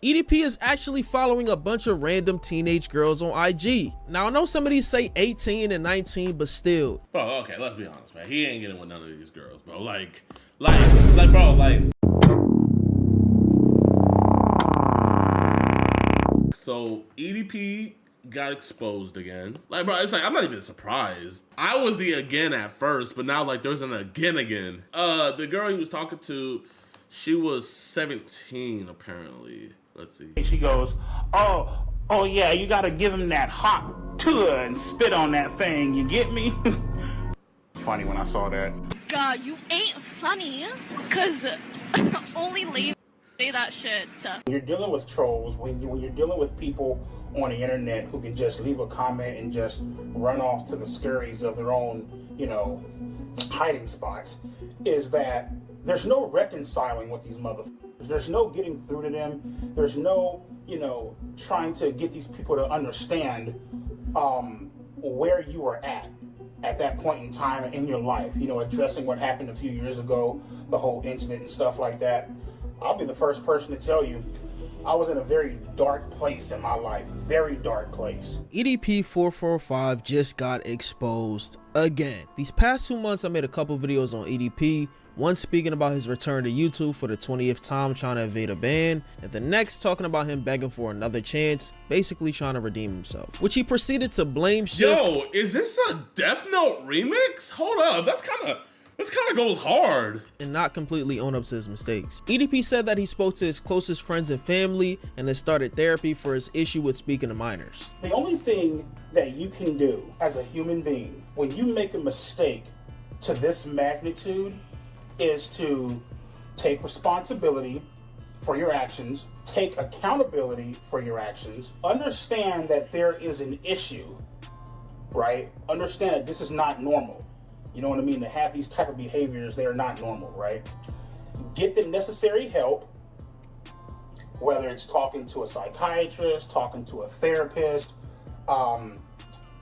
EDP is actually following a bunch of random teenage girls on IG. Now I know some of these say 18 and 19, but still. Bro, okay, let's be honest, man. He ain't getting with none of these girls, bro. So EDP got exposed again. Like, bro, it's like, I'm not even surprised. I was the again at first, but now, like, there's an again. The girl he was talking to, she was 17, apparently. Let's see. She goes, oh yeah, you gotta give him that hot tour and spit on that thing, you get me? Funny when I saw that. God, you ain't funny, cause only ladies say that shit. When you're dealing with trolls, when you're dealing with people on the internet who can just leave a comment and just run off to the scurries of their own, you know, hiding spots, is that there's no reconciling with these motherfuckers. There's no getting through to them. There's no, you know, trying to get these people to understand where you were at that point in time in your life. You know, addressing what happened a few years ago, the whole incident and stuff like that. I'll be the first person to tell you, I was in a very dark place in my life, very dark place. EDP445 just got exposed again. These past 2 months, I made a couple videos on EDP. One speaking about his return to YouTube for the 20th time trying to evade a ban, and the next talking about him begging for another chance, basically trying to redeem himself, which he proceeded to blame shit. Yo, is this a Death Note remix? Hold up, this kind of goes hard. And not completely own up to his mistakes. EDP said that he spoke to his closest friends and family and has started therapy for his issue with speaking to minors. The only thing that you can do as a human being when you make a mistake to this magnitude is to take responsibility for your actions, take accountability for your actions, understand that there is an issue, right? Understand that this is not normal. You know what I mean? To have these type of behaviors, they are not normal, right? Get the necessary help, whether it's talking to a psychiatrist, talking to a therapist,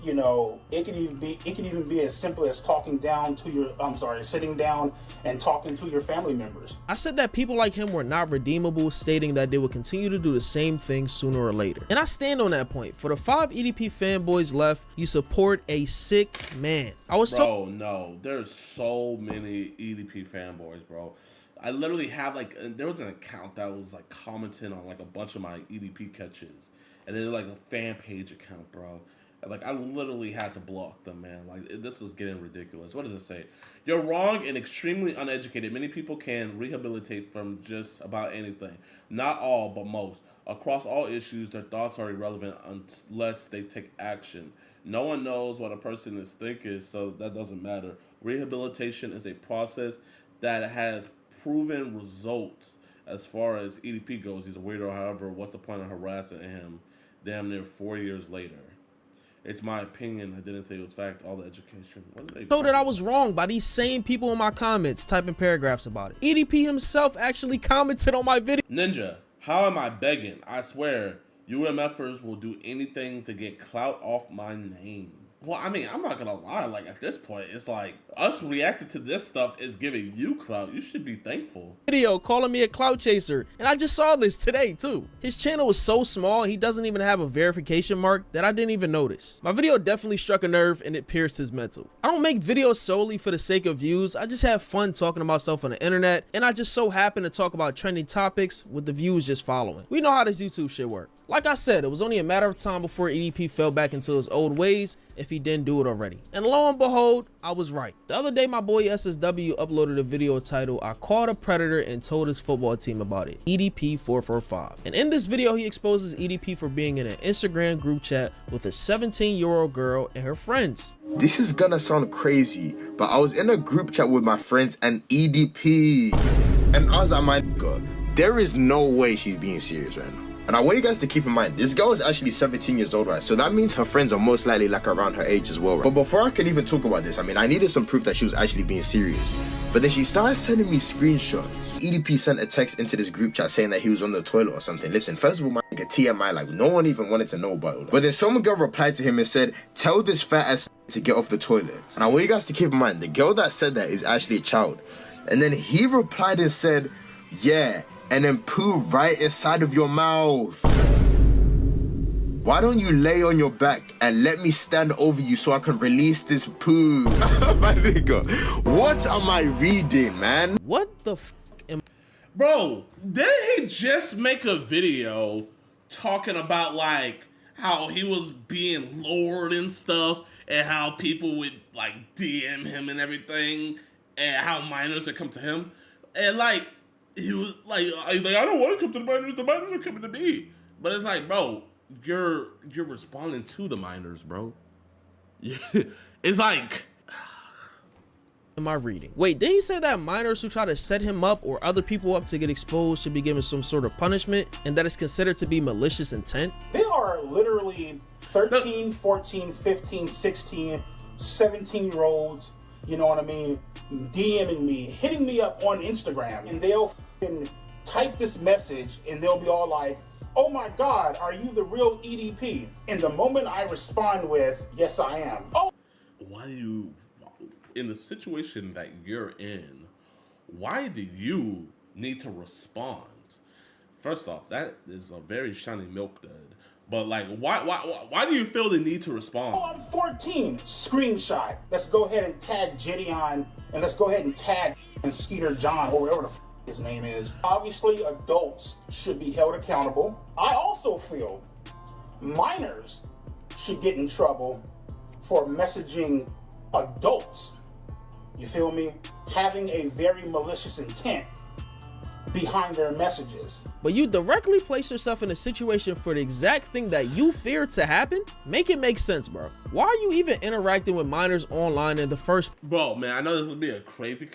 you know, it could even be as simple as talking down to your, sitting down and talking to your family members. I said that people like him were not redeemable, stating that they would continue to do the same thing sooner or later. And I stand on that point. For the 5 EDP fanboys left, you support a sick man. Bro, no, there's so many EDP fanboys, bro. I literally have like, there was an account that was like commenting on like a bunch of my EDP catches, and it's like a fan page account, bro. Like, I literally had to block them, man. Like, this is getting ridiculous. What does it say? You're wrong and extremely uneducated. Many people can rehabilitate from just about anything. Not all, but most. Across all issues, their thoughts are irrelevant unless they take action. No one knows what a person is thinking, so that doesn't matter. Rehabilitation is a process that has proven results as far as EDP goes. He's a weirdo, however, what's the point of harassing him damn near 4 years later? It's my opinion. I didn't say it was fact. All the education. So that I was wrong by these same people in my comments typing paragraphs about it. EDP himself actually commented on my video. Ninja, how am I begging? I swear, UMFers will do anything to get clout off my name. Well, I mean, I'm not gonna lie, like, at this point, it's like, us reacting to this stuff is giving you clout. You should be thankful. Video calling me a clout chaser, and I just saw this today, too. His channel was so small, he doesn't even have a verification mark that I didn't even notice. My video definitely struck a nerve, and it pierced his mental. I don't make videos solely for the sake of views. I just have fun talking about stuff on the internet, and I just so happen to talk about trending topics with the views just following. We know how this YouTube shit works. Like I said, it was only a matter of time before EDP fell back into his old ways if he didn't do it already. And lo and behold, I was right. The other day, my boy SSW uploaded a video titled, I Caught a Predator and Told His Football Team About It, EDP445. And in this video, he exposes EDP for being in an Instagram group chat with a 17-year-old girl and her friends. This is gonna sound crazy, but I was in a group chat with my friends and EDP. And I was like, my God, there is no way she's being serious right now. And I want you guys to keep in mind, this girl is actually 17 years old, right? So that means her friends are most likely like around her age as well, right? But before I could even talk about this, I mean, I needed some proof that she was actually being serious. But then she started sending me screenshots. EDP sent a text into this group chat saying that he was on the toilet or something. Listen, first of all, my nigga, TMI, like, no one even wanted to know about it. But then some girl replied to him and said, tell this fat ass to get off the toilet. And I want you guys to keep in mind, the girl that said that is actually a child. And then he replied and said, yeah, and then poo right inside of your mouth. Why don't you lay on your back and let me stand over you so I can release this poo? My nigga, what am I reading, man? What the f am... Bro, didn't he just make a video talking about like how he was being lured and stuff and how people would like DM him and everything and how minors would come to him? And like, he was like, I don't want to come to the minors are coming to me. But it's like, bro, you're responding to the minors, bro. It's like, am I reading? Wait, did he say that minors who try to set him up or other people up to get exposed should be given some sort of punishment and that is considered to be malicious intent? There are literally 13, 14, 15, 16, 17-year-olds, you know what I mean, DMing me, hitting me up on Instagram, and they'll type this message and they'll be all like, oh my God, are you the real EDP? And the moment I respond with, yes, I am. Oh. Why do you, in the situation that you're in, why do you need to respond? First off, that is a very shiny milk dud. But like, why do you feel the need to respond? Oh, I'm 14. Screenshot. Let's go ahead and tag JiDion, and let's go ahead and tag Skeeter John, or whatever the f his name is. Obviously, adults should be held accountable. I also feel minors should get in trouble for messaging adults. You feel me? Having a very malicious intent behind their messages. But you directly place yourself in a situation for the exact thing that you fear to happen? Make it make sense, bro. Why are you even interacting with minors online in the first... Bro, man, I know this would be a crazy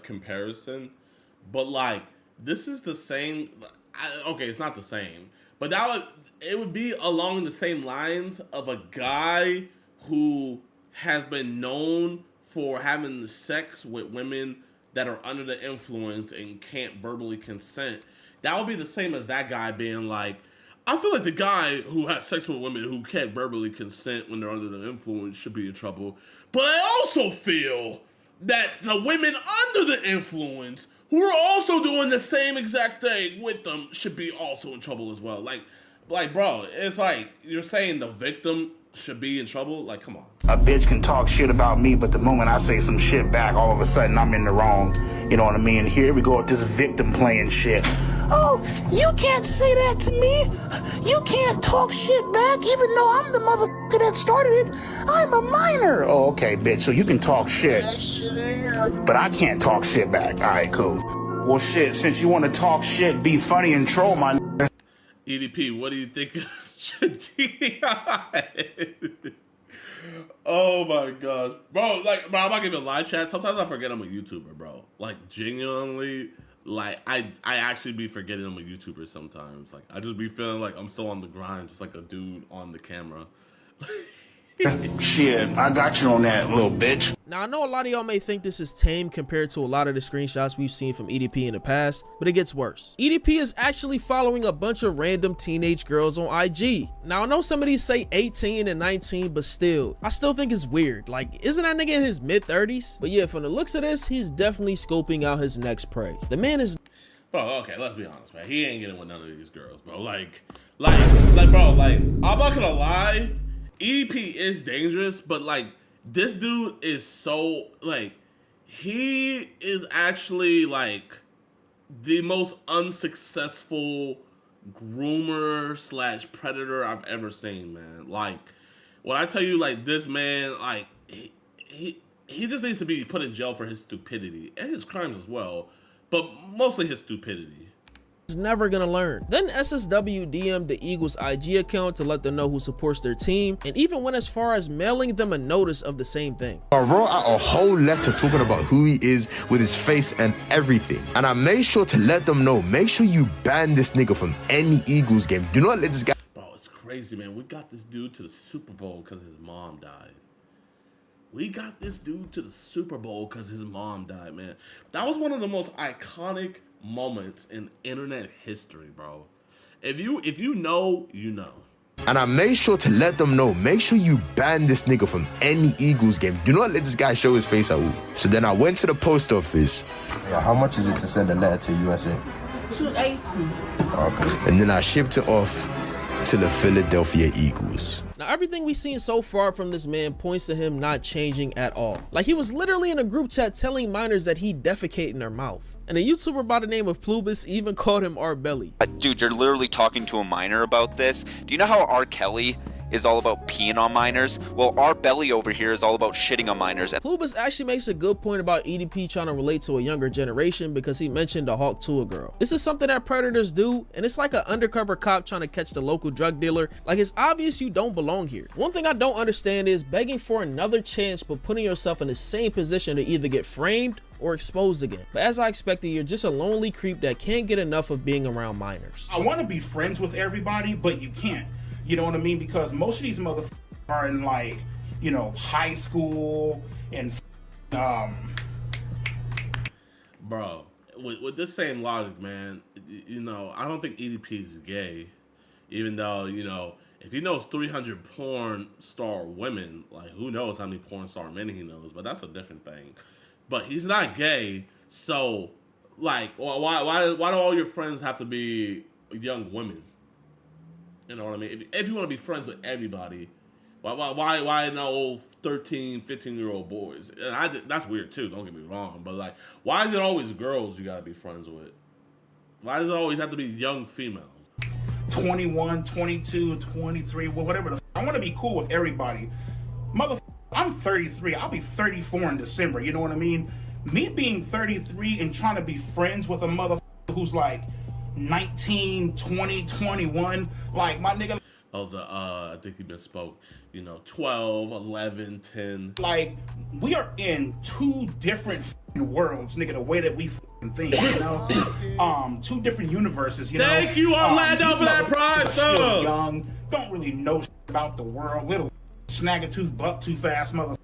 comparison, but like, this is the same... okay, it's not the same, but it would be along the same lines of a guy who has been known for having sex with women that are under the influence and can't verbally consent. That would be the same as that guy being like, I feel like the guy who has sex with women who can't verbally consent when they're under the influence should be in trouble. But I also feel that the women under the influence who are also doing the same exact thing with them should be also in trouble as well. Like, bro, it's like you're saying the victim should be in trouble. Like, come on. A bitch can talk shit about me, but the moment I say some shit back, all of a sudden I'm in the wrong. You know what I mean? Here we go with this victim playing shit. Oh, you can't say that to me. You can't talk shit back, even though I'm the motherfucker that started it. I'm a minor. Oh, okay, bitch, so you can talk shit, but I can't talk shit back. All right, cool. Well, shit, since you want to talk shit, be funny and troll my... EDP, what do you think of JiDion? Oh my gosh. Bro, like, bro, I'm not giving live chat. Sometimes I forget I'm a YouTuber, bro. Like, genuinely, like, I actually be forgetting I'm a YouTuber sometimes. Like, I just be feeling like I'm still on the grind, just like a dude on the camera. Shit, I got you on that, little bitch. Now, I know a lot of y'all may think this is tame compared to a lot of the screenshots we've seen from EDP in the past, but it gets worse. EDP is actually following a bunch of random teenage girls on IG. Now, I know some of these say 18 and 19, but still, I still think it's weird. Like, isn't that nigga in his mid-30s? But yeah, from the looks of this, he's definitely scoping out his next prey. The man is... Bro, okay, let's be honest, man. He ain't getting with none of these girls, bro. Like, bro, like, I'm not gonna lie, EDP is dangerous, but like, this dude is so, like, he is actually like the most unsuccessful groomer / predator I've ever seen, man. Like, when I tell you, like, this man, like, he just needs to be put in jail for his stupidity and his crimes as well, but mostly his stupidity. Is never gonna learn. Then SSW DM'd the Eagles IG account to let them know who supports their team, and even went as far as mailing them a notice of the same thing. I wrote out a whole letter talking about who he is with his face and everything. And I made sure to let them know, make sure you ban this nigga from any Eagles game. Do not let this guy... Bro, it's crazy, man. We got this dude to the Super Bowl because his mom died. We got this dude to the Super Bowl because his mom died, man. That was one of the most iconic moments in internet history, bro. If you know, you know. And I made sure to let them know, make sure you ban this nigga from any Eagles game. Do not let this guy show his face at all. So then I went to the post office. Yeah, how much is it to send a letter to USA? 280. Okay. And then I shipped it off to the Philadelphia Eagles. Now, everything we've seen so far from this man points to him not changing at all. Like, he was literally in a group chat telling minors that he defecate in their mouth. And a YouTuber by the name of Plubis even called him R. Belly. Dude, you're literally talking to a minor about this. Do you know how R. Kelly is all about peeing on minors? Well, R. Belly over here is all about shitting on minors. Plubis actually makes a good point about EDP trying to relate to a younger generation because he mentioned a hawk to a girl. This is something that predators do, and it's like an undercover cop trying to catch the local drug dealer. Like, it's obvious you don't belong here. One thing I don't understand is begging for another chance but putting yourself in the same position to either get framed or exposed again. But as I expected, you're just a lonely creep that can't get enough of being around minors. I want to be friends with everybody, but you can't. You know what I mean? Because most of these motherfuckers are in, like, you know, high school and Bro, with this same logic, man, you know, I don't think EDP is gay, even though, you know, if he knows 300 porn star women, like, who knows how many porn star men he knows, but that's a different thing. But he's not gay, so, like, why do all your friends have to be young women? You know what I mean? If you want to be friends with everybody, why no 13, 15-year-old boys? And that's weird too, don't get me wrong. But, like, why is it always girls you got to be friends with? Why does it always have to be young females? 21, 22, 23, well, whatever the I want to be cool with everybody. I'm 33. I'll be 34 in December. You know what I mean? Me being 33 and trying to be friends with a motherfucker who's like 19, 20, 21, like, my nigga. I think he misspoke. You know, 12, 11, 10. Like, we are in two different worlds, nigga, the way that we think, you know? Two different universes, you know? Thank you, Orlando, for that pride, still young, don't really know about the world, little snag-a-tooth, buck-too-fast motherfucker.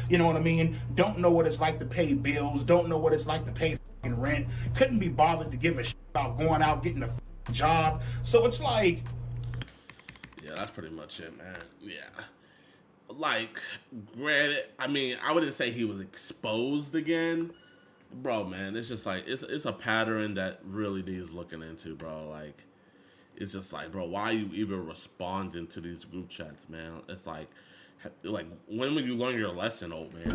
You know what I mean? Don't know what it's like to pay bills, don't know what it's like to pay rent, couldn't be bothered to give a shit about going out, getting a job. So it's like... Yeah, that's pretty much it, man. Yeah. Like, granted, I mean, I wouldn't say he was exposed again. Bro, man, it's just like, it's a pattern that really needs looking into, bro. Like, it's just like, bro, why are you even responding to these group chats, man? It's like when will you learn your lesson, old man?